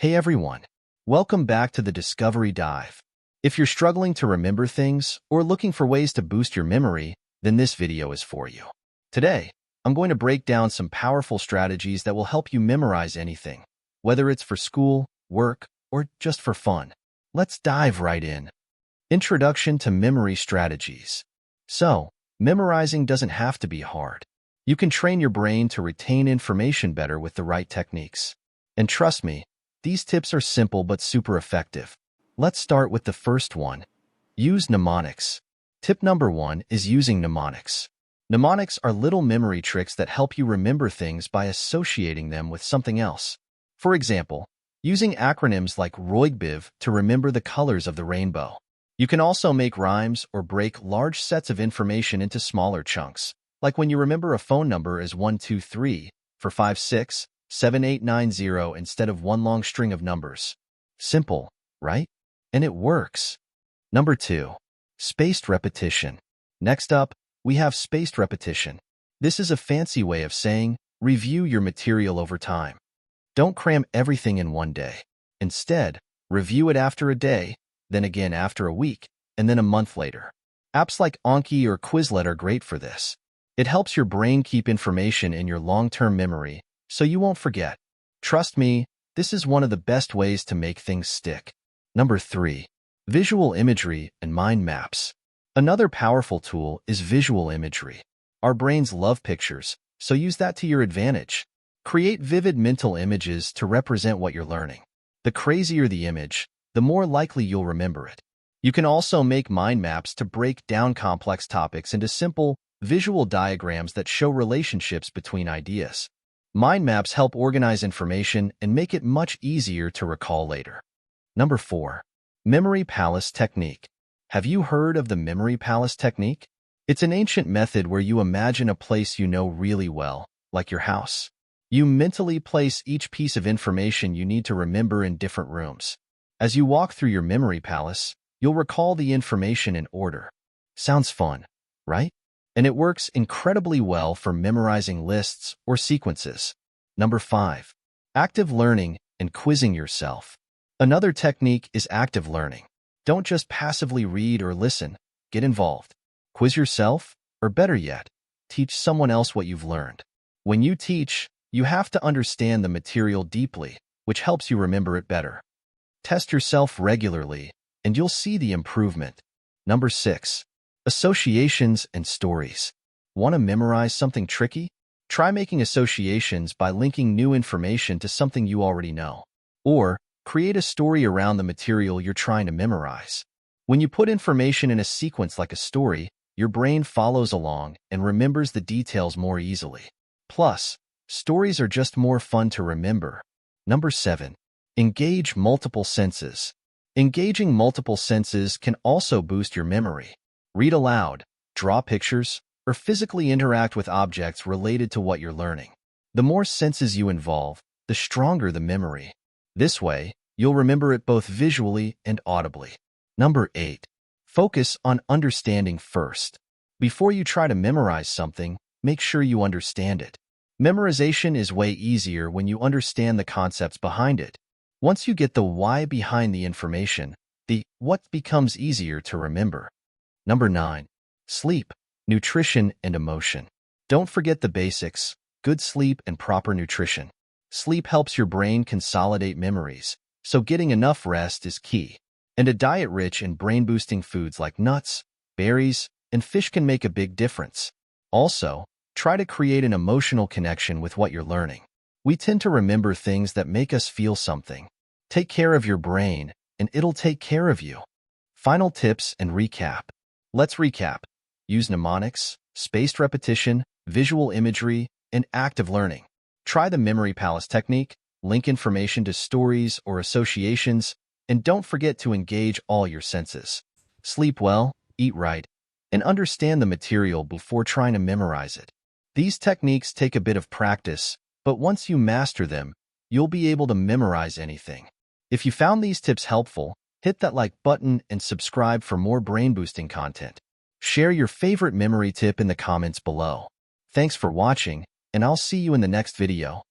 Hey everyone, welcome back to the Discovery Dive. If you're struggling to remember things or looking for ways to boost your memory, then this video is for you. Today, I'm going to break down some powerful strategies that will help you memorize anything, whether it's for school, work, or just for fun. Let's dive right in. Introduction to Memory Strategies. So, memorizing doesn't have to be hard. You can train your brain to retain information better with the right techniques. And trust me, these tips are simple but super effective. Let's start with the first one. Use mnemonics. Tip number 1 is using mnemonics. Mnemonics are little memory tricks that help you remember things by associating them with something else. For example, using acronyms like ROIGBIV to remember the colors of the rainbow. You can also make rhymes or break large sets of information into smaller chunks, like when you remember a phone number as 123 for 567890 instead of one long string of numbers. Simple, right? And it works. Number 2. Spaced repetition. Next up, we have spaced repetition. This is a fancy way of saying review your material over time. Don't cram everything in one day. Instead, review it after a day, then again after a week, and then a month later. Apps like Anki or Quizlet are great for this. It helps your brain keep information in your long-term memory, so you won't forget. Trust me, this is one of the best ways to make things stick. Number 3. Visual imagery and mind maps. Another powerful tool is visual imagery. Our brains love pictures, so use that to your advantage. Create vivid mental images to represent what you're learning. The crazier the image, the more likely you'll remember it. You can also make mind maps to break down complex topics into simple, visual diagrams that show relationships between ideas. Mind maps help organize information and make it much easier to recall later. Number 4. Memory Palace Technique. Have you heard of the Memory Palace Technique? It's an ancient method where you imagine a place you know really well, like your house. You mentally place each piece of information you need to remember in different rooms. As you walk through your memory palace, you'll recall the information in order. Sounds fun, right? And it works incredibly well for memorizing lists or sequences. Number 5. Active learning and quizzing yourself. Another technique is active learning. Don't just passively read or listen. Get involved. Quiz yourself, or better yet, teach someone else what you've learned. When you teach, you have to understand the material deeply, which helps you remember it better. Test yourself regularly, and you'll see the improvement. Number 6. Associations and stories. Want to memorize something tricky? Try making associations by linking new information to something you already know. Or, create a story around the material you're trying to memorize. When you put information in a sequence like a story, your brain follows along and remembers the details more easily. Plus, stories are just more fun to remember. Number 7. Engage multiple senses. Engaging multiple senses can also boost your memory. Read aloud, draw pictures, or physically interact with objects related to what you're learning. The more senses you involve, the stronger the memory. This way, you'll remember it both visually and audibly. Number 8. Focus on understanding first. Before you try to memorize something, make sure you understand it. Memorization is way easier when you understand the concepts behind it. Once you get the why behind the information, the what becomes easier to remember. Number 9. Sleep, nutrition, and emotion. Don't forget the basics: good sleep and proper nutrition. Sleep helps your brain consolidate memories, so getting enough rest is key. And a diet rich in brain-boosting foods like nuts, berries, and fish can make a big difference. Also, try to create an emotional connection with what you're learning. We tend to remember things that make us feel something. Take care of your brain, and it'll take care of you. Final tips and recap. Let's recap. Use mnemonics, spaced repetition, visual imagery, and active learning. Try the Memory Palace technique, link information to stories or associations, and don't forget to engage all your senses. Sleep well, eat right, and understand the material before trying to memorize it. These techniques take a bit of practice, but once you master them, you'll be able to memorize anything. If you found these tips helpful, hit that like button and subscribe for more brain-boosting content. Share your favorite memory tip in the comments below. Thanks for watching, and I'll see you in the next video.